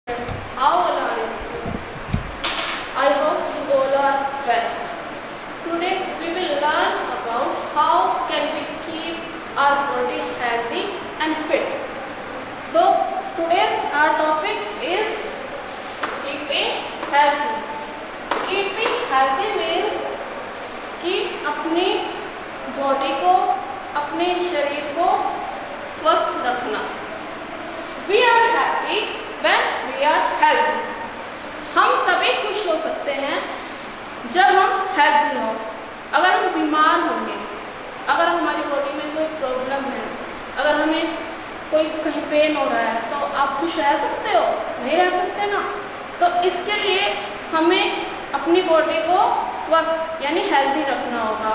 Friends, how all are you? I hope you all are well. Today we will learn about how can we keep our body healthy and fit. So today's our topic is keeping healthy. Keeping healthy means कि अपनी body को, अपने शरीर को स्वस्थ रखना. We are happy when we are healthy. हम तभी खुश हो सकते हैं जब हम हेल्दी हों. अगर हम बीमार होंगे, अगर हमारी बॉडी में कोई प्रॉब्लम है, अगर हमें कोई कहीं पेन हो रहा है, तो आप खुश रह सकते हो? नहीं रह सकते ना. तो इसके लिए हमें अपनी बॉडी को स्वस्थ यानी हेल्दी रखना होगा.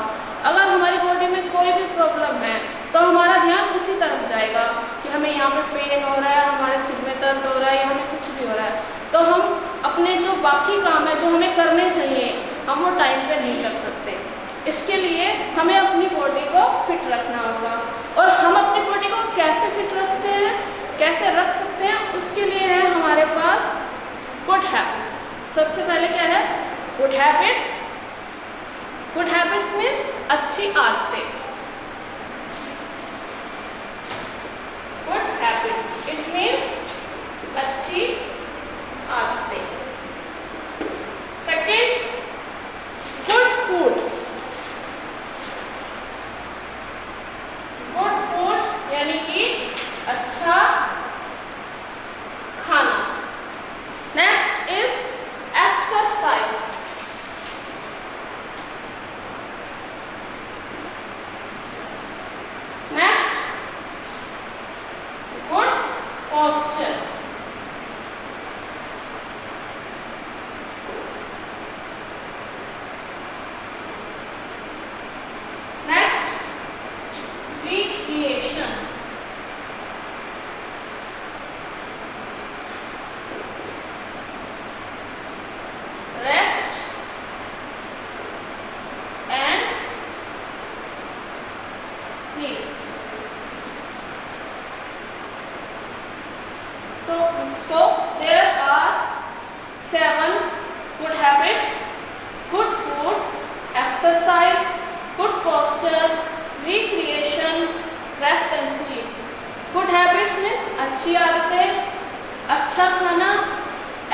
अगर हमारी बॉडी में कोई भी प्रॉब्लम है तो हमारा ध्यान उसी तरफ जाएगा कि हमें यहाँ पे पेन हो रहा है, हमारे सिर में दर्द हो रहा है या हमें कुछ भी हो रहा है, तो हम अपने जो बाकी काम है जो हमें करने चाहिए हम वो टाइम पे नहीं कर सकते. इसके लिए हमें अपनी बॉडी को फिट रखना होगा. और हम अपनी बॉडी को कैसे फिट रखते हैं, कैसे रख सकते हैं, उसके लिए है हमारे पास गुड हैबिट्स. सबसे पहले क्या है? Good habits. Good habits means अच्छी आदतें. गुड हैबिट्स इट मीन्स अच्छी आदतें. Second, good food. Good food यानी कि अच्छा खाना. Next is exercise. Next, good posture. Next, recreation. Rest and sleep. So there are 7 good habits: good food, exercise, good posture, recreation, rest and sleep. Good habits means अच्छी आदतें, अच्छा खाना,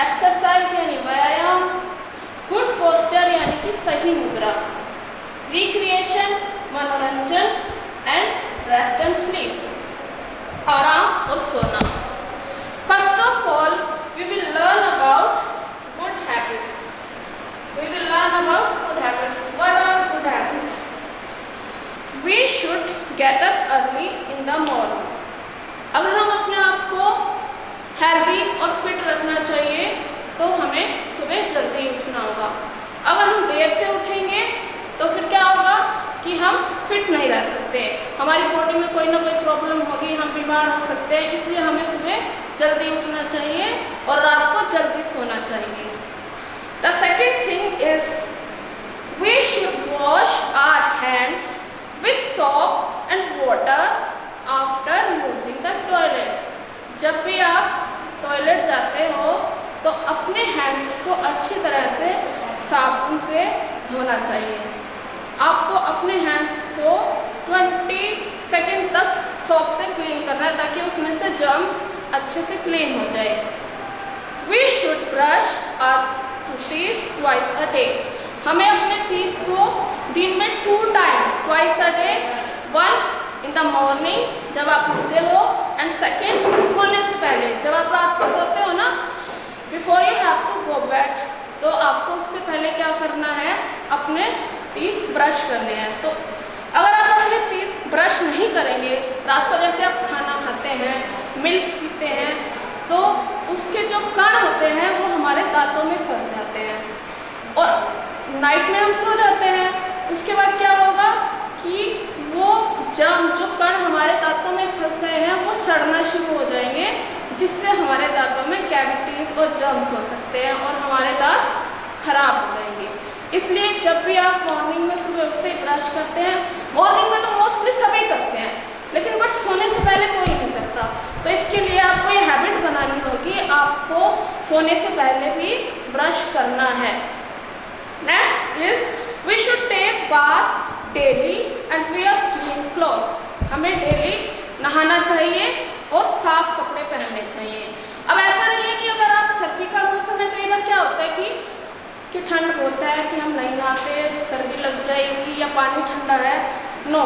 exercise यानी व्यायाम, गुड पोस्चर यानी कि सही मुद्रा, रिक्रिएशन मनोरंजन, एंड रेस्ट एंड स्लीप आराम और सोना. First of all, we will learn about good habits. We will learn about good habits. What are good habits? We should get up early in the morning. अगर हम अपने आप को healthy और fit रखना चाहिए तो हमें सुबह जल्दी उठना होगा. अगर हम देर से उठेंगे तो फिर क्या होगा कि हम फिट नहीं रह सकते. हमारी बॉडी में कोई ना कोई प्रॉब्लम होगी, हम बीमार हो सकते हैं. इसलिए हमें सुबह जल्दी उठना चाहिए और रात को जल्दी सोना चाहिए. The second thing is we should wash our hands with soap and water after using the toilet. जब भी आप टॉयलेट जाते हो तो अपने हैंड्स को अच्छी तरह से साबुन से धोना चाहिए. आपको अपने हैंड्स को 20 सेकेंड तक सोप से क्लीन करना है ताकि उसमें से जर्म्स अच्छे से क्लीन हो जाए. We should brush our teeth twice a day. हमें अपने टीथ को दिन में 2 time twice a day, 1 in the morning जब आप उठते हो, एंड सेकेंड सोने से पहले जब आप रात को सोते हो ना, before you have to go bed. तो आपको उससे पहले क्या करना है? अपने टीथ ब्रश करने हैं. तो अगर आप अपने टीथ ब्रश नहीं करेंगे, रात को जैसे आप खाना खाते हैं, मिल्क पीते हैं, तो उसके जो कण होते हैं वो हमारे दांतों में फंस जाते हैं और नाइट में हम सो जाते हैं. उसके बाद क्या होगा कि वो जर्म जो कण हमारे दांतों में फंस गए हैं वो सड़ना शुरू हो जाएंगे, जिससे हमारे दांतों में कैविटीज और जर्म्स हो सकते हैं और हमारे दांत खराब हो जाएंगे. इसलिए जब भी आप मॉर्निंग में सुबह उठते ही ब्रश करते हैं, मॉर्निंग में तो मोस्टली सभी करते हैं, लेकिन बट सोने से पहले कोई नहीं करता। तो इसके लिए आपको ये हैबिट बनानी होगी, आपको सोने से पहले भी ब्रश करना है। Next is we should take bath daily and wear clean clothes. हमें डेली नहाना चाहिए और साफ कपड़े पहनने चाहिए। अब ऐसा नहीं है कि अगर आप सर्दी का मौसम है, कई बार क्या होता है कि ठंड होता है कि हम नहीं नहाते, सर्दी लग जाएगी या पानी ठंडा है। नो,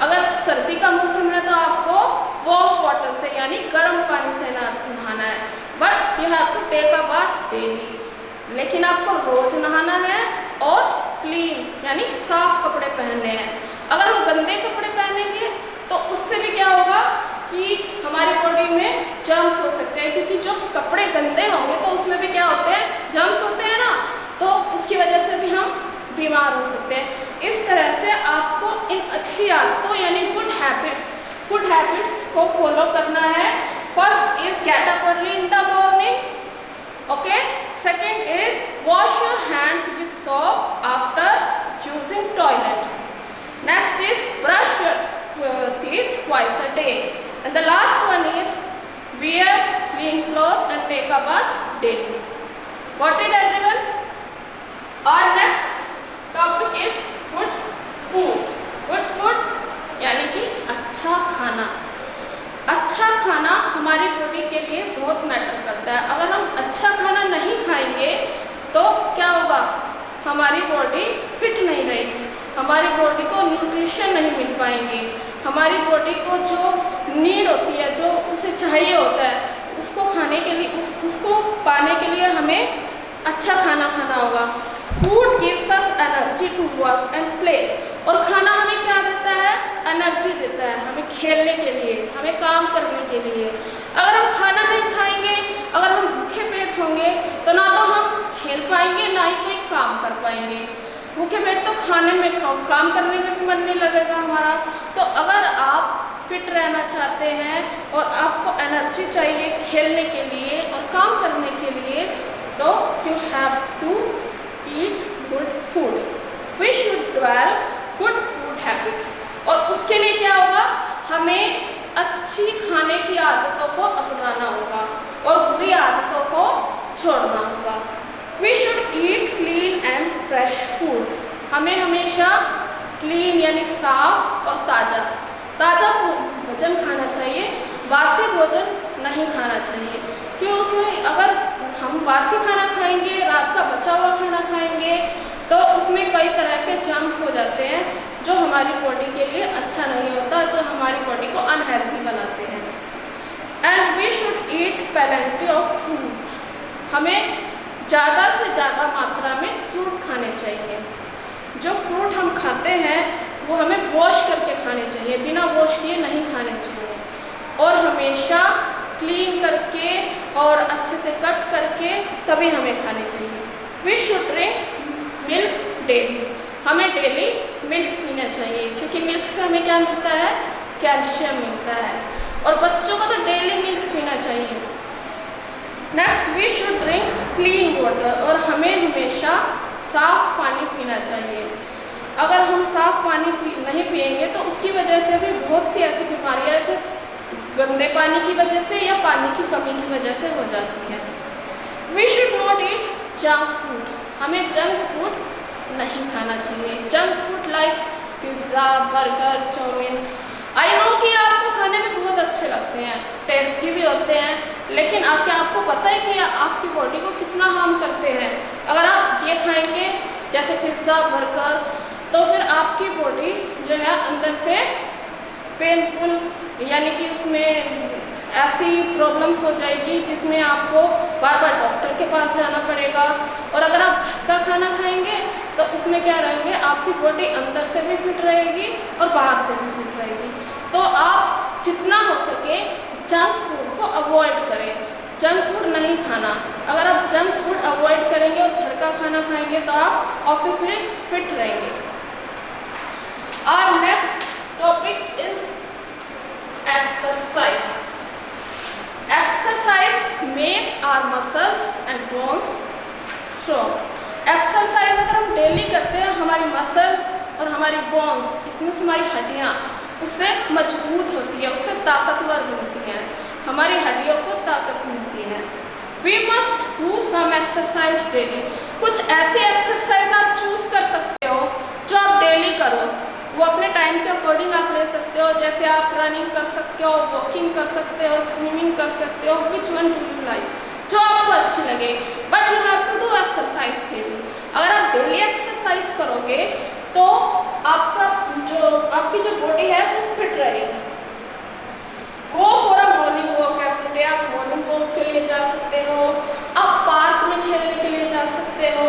अगर सर्दी का मौसम है तो आपको वार्म वाटर से यानी गर्म पानी से नहाना है। But you have to take a bath daily, लेकिन आपको रोज नहाना है और क्लीन यानी साफ कपड़े पहनने हैं। अगर हम गंदे कपड़े पहनेंगे तो उससे भी क्या होगा कि हमारी बॉडी में जर्म्स हो सकते हैं, क्योंकि जो कपड़े गंदे होंगे तो उसमें भी क्या होते हैं, जर्म्स होते हैं ना, तो उसकी वजह से भी हम बीमार हो सकते हैं। इस तरह से आपको इन अच्छी आदतों यानी गुड हैबिट्स को फॉलो करना है। First is get up early in the morning, okay. Second is wash your hands with soap after using toilet. Next is brush your teeth twice a day, and the last one is wear clean clothes and take a bath daily. Got it everyone? Our next topic is good food. Good food यानी कि अच्छा खाना। अच्छा खाना हमारी body के लिए बहुत मैटर करता है। अगर हम अच्छा खाना नहीं खाएंगे तो क्या होगा, हमारी बॉडी फिट नहीं रहेगी, हमारी बॉडी को न्यूट्रिशन नहीं मिल पाएंगे। हमारी बॉडी को जो नीड होती है, जो उसे चाहिए होता है, उसको खाने के लिए उसको पाने के लिए हमें अच्छा खाना खाना होगा। Food gives us energy to work and play. और खाना हमें क्या देता है, एनर्जी देता है हमें खेलने के लिए, हमें काम करने के लिए। अगर हम खाना नहीं खाएंगे, अगर हम भूखे पेट होंगे तो ना तो हम खेल पाएंगे ना ही कोई काम कर पाएंगे। भूखे पेट तो खाने में काम करने में भी मन नहीं लगेगा हमारा। तो अगर आप फिट रहना चाहते हैं और आपको एनर्जी चाहिए खेलने के लिए और काम करने के लिए, तो you have to eat good food. We should develop good food habits. और उसके लिए क्या होगा, हमें अच्छी खाने की आदतों को अपनाना होगा और बुरी आदतों को छोड़ना होगा। We should eat clean and fresh food. हमें हमेशा क्लीन यानी साफ और ताज़ा भोजन खाना चाहिए, बासी भोजन नहीं खाना चाहिए। क्योंकि अगर हम बासी खाना खाएंगे, रात का बचा हुआ खाना खाएंगे, तो उसमें कई तरह के जर्म्स हो जाते हैं जो हमारी बॉडी के लिए अच्छा नहीं होता, जो हमारी बॉडी को अनहेल्थी बनाते हैं। And we should eat plenty of fruit. हमें ज़्यादा से ज़्यादा मात्रा में फ्रूट खाने चाहिए। जो फ्रूट हम खाते हैं वो हमें वॉश करके खाने चाहिए, बिना वॉश किए नहीं खाने चाहिए। और हमेशा क्लीन करके और अच्छे से कट करके तभी हमें खाने चाहिए। We should drink milk daily. हमें डेली मिल्क पीना चाहिए, क्योंकि मिल्क से हमें क्या मिलता है, कैल्शियम मिलता है। और बच्चों को तो डेली मिल्क पीना चाहिए। Next we should drink clean water. और हमें हमेशा साफ पानी पीना चाहिए। अगर हम साफ पानी नहीं पिएंगे तो उसकी वजह से भी बहुत सी ऐसी बीमारियां जो गंदे पानी की वजह से या पानी की कमी की वजह से हो जाती है। We should not eat junk food. हमें जंक फूड नहीं खाना चाहिए। Junk food like pizza, burger, chowmein, I know कि आपको खाने में बहुत अच्छे लगते हैं, टेस्टी भी होते हैं, लेकिन क्या आपको पता है कि आपकी बॉडी को कितना हार्म करते हैं? अगर आप ये खाएंगे जैसे पिज़्ज़ा, बर्गर, तो फिर आपकी बॉडी जो है अंदर से पेनफुल यानी कि उसमें ऐसी प्रॉब्लम्स हो जाएगी जिसमें आपको बार बार डॉक्टर के पास जाना पड़ेगा। और अगर आप घर का खाना खाएंगे तो उसमें क्या रहेंगे, आपकी बॉडी अंदर से भी फिट रहेगी और बाहर से भी फिट रहेगी। तो आप जितना हो सके जंक फूड को अवॉइड करें, जंक फूड नहीं खाना। अगर आप जंक फूड अवॉइड करेंगे और घर का खाना खाएंगे तो आप ऑफिस में फिट रहेंगे। Our next topic is exercise. Exercise makes our muscles and bones strong. Exercise अगर हम डेली करते हैं, हमारी मसल्स और हमारी बोन्स, इतनी हमारी हड्डियाँ उससे मजबूत होती है, उससे ताकतवर बनती हैं। We must do some exercise daily. कुछ ऐसी एक्सरसाइज आप चूज कर सकते हो जो आप डेली करो, वो अपने टाइम के अकॉर्डिंग आप ले सकते हो। जैसे आप रनिंग कर सकते हो, वॉकिंग कर सकते हो, स्विमिंग कर सकते हो, which one do you like, जो आपको अच्छी लगे, but you have to do exercise daily. अगर आप डेली एक्सरसाइज करोगे तो आपकी जो बॉडी है वो फिट रहेगी। Go for a morning walk every day, आप मॉर्निंग वॉक के लिए जा सकते हो, आप पार्क में खेलने के लिए जा सकते हो,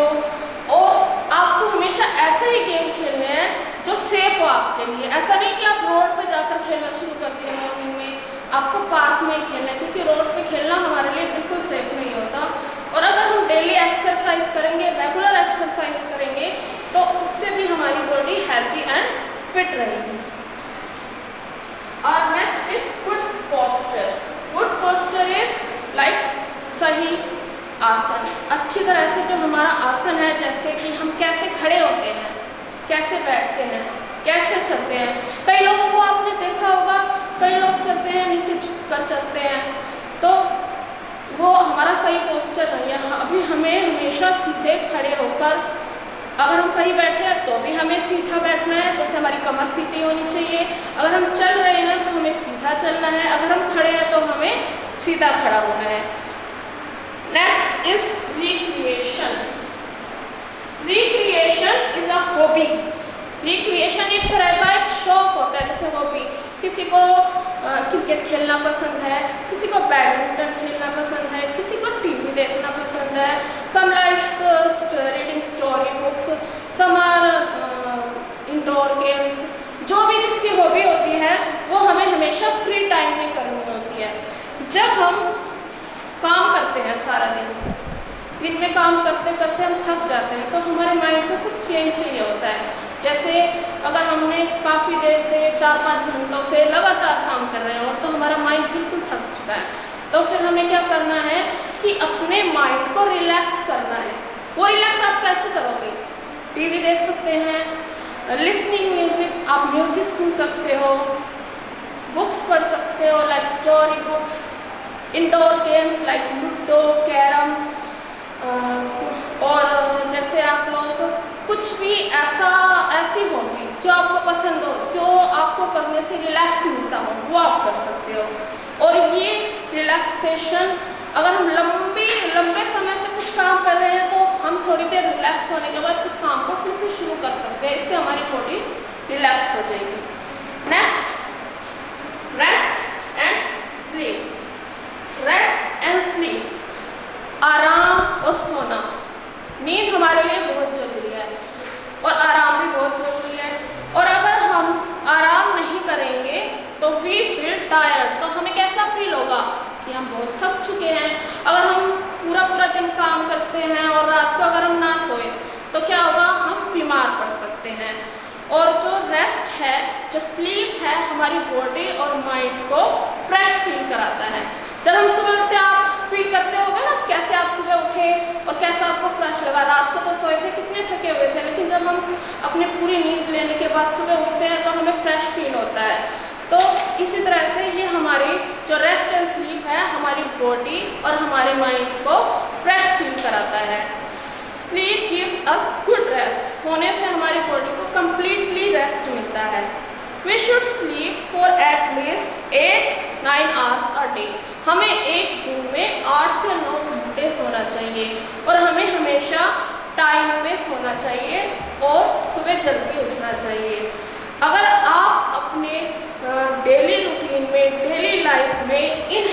और आपको हमेशा ऐसे ही गेम खेलने हैं जो सेफ हो आपके लिए। ऐसा नहीं कि आप रोड पे जाकर खेलना शुरू कर दिए मॉर्निंग में, आपको पार्क में ही खेलना है, क्योंकि रोड पे खेलना हमारे लिए बिल्कुल सेफ नहीं होता। और अगर हम डेली एक्सरसाइज करेंगे, रेगुलर एक्सरसाइज करेंगे, तो उससे भी हमारी बॉडी हेल्थी एंड फिट रहेगी। और next is good posture. Good posture is like सही आसन। अच्छी तरह से जो हमारा आसन है, जैसे कि हम कैसे खड़े होते हैं, कैसे बैठते हैं, कैसे चलते हैं। कई लोगों को आपने देखा होगा, कई लोग चलते हैं नीचे झुककर चलते हैं, तो वो हमारा सही पोस्चर नहीं है। अभी हमें हमेशा सीधे खड़े होकर, अगर हम कहीं बैठे हैं तो भी हमें सीधा बैठना है, जैसे हमारी कमर सीधी होनी चाहिए। अगर हम चल रहे हैं तो हमें सीधा चलना है, अगर हम खड़े हैं तो हमें सीधा खड़ा होना है। Next is recreation. Recreation is a hobby. Recreation एक तरह का एक शौक होता है, जैसे हॉबी। किसी को क्रिकेट खेलना पसंद है, किसी को बैडमिंटन खेलना पसंद है, किसी को टीवी देखना पसंद है। Some likes reading story books, some are indoor games. जो भी जिसकी हॉबी होती है वो हमें हमेशा फ्री टाइम में करनी होती है। जब हम काम करते हैं सारा दिन में काम करते करते हम थक जाते हैं, तो हमारे माइंड को कुछ चेंज चाहिए होता है। जैसे अगर हमने काफ़ी देर से 4-5 घंटों से लगातार काम कर रहे हो, तो हमारा माइंड बिल्कुल थक चुका है, तो फिर हमें क्या करना है कि अपने माइंड को रिलैक्स करना है। वो रिलैक्स आप कैसे करोगे? टीवी देख सकते हैं, लिसनिंग म्यूजिक, आप म्यूजिक सुन सकते हो, बुक्स पढ़ सकते हो like story books, indoor games like ludo, carrom, और जैसे आप लोग कुछ भी ऐसी हॉबी जो आपको पसंद हो, जो आपको करने से रिलैक्स मिलता हो, वो आप कर सकते हो। और ये रिलैक्सेशन, अगर हम लंबे समय से कुछ काम कर रहे हैं तो हम थोड़ी देर रिलैक्स होने के बाद उस काम को फिर से शुरू कर सकते हैं, इससे हमारी बॉडी रिलैक्स हो जाएगी। Next, rest and sleep. Rest and sleep, आराम और सोना। नींद हमारे लिए बहुत ज़रूरी है और आराम भी बहुत ज़रूरी है। और अगर हम आराम नहीं करेंगे तो वी फील टायर्ड, तो हमें कैसा फील होगा कि हम बहुत थक चुके हैं। अगर हम पूरा दिन काम करते हैं और रात को अगर हम ना सोए तो क्या होगा, हम बीमार पड़ सकते हैं। और जो रेस्ट है, जो स्लीप है, हमारी बॉडी और माइंड को फ्रेश फील कराता है। जब हम सुबह उठते हैं, आप फील करते होगे ना कैसे आप सुबह उठे और कैसा आपको फ्रेश लगा। रात को तो सोए थे, कितने थके हुए थे, लेकिन जब हम अपनी पूरी नींद लेने के बाद सुबह उठते हैं तो हमें फ्रेश फील होता है। तो इसी तरह से ये हमारी जो रेस्ट एंड स्लीप है, हमारी बॉडी और हमारे माइंड को फ्रेश फील कराता है। Sleep gives us good rest. सोने से हमारी बॉडी को कम्प्लीटली रेस्ट मिलता है। We should sleep for at least 8-9 hours a day. हमें एक दिन में 8 से 9 घंटे सोना चाहिए और हमें हमेशा टाइम में सोना चाहिए और सुबह जल्दी उठना चाहिए। अगर आप अपने डेली रूटीन में, डेली लाइफ में इन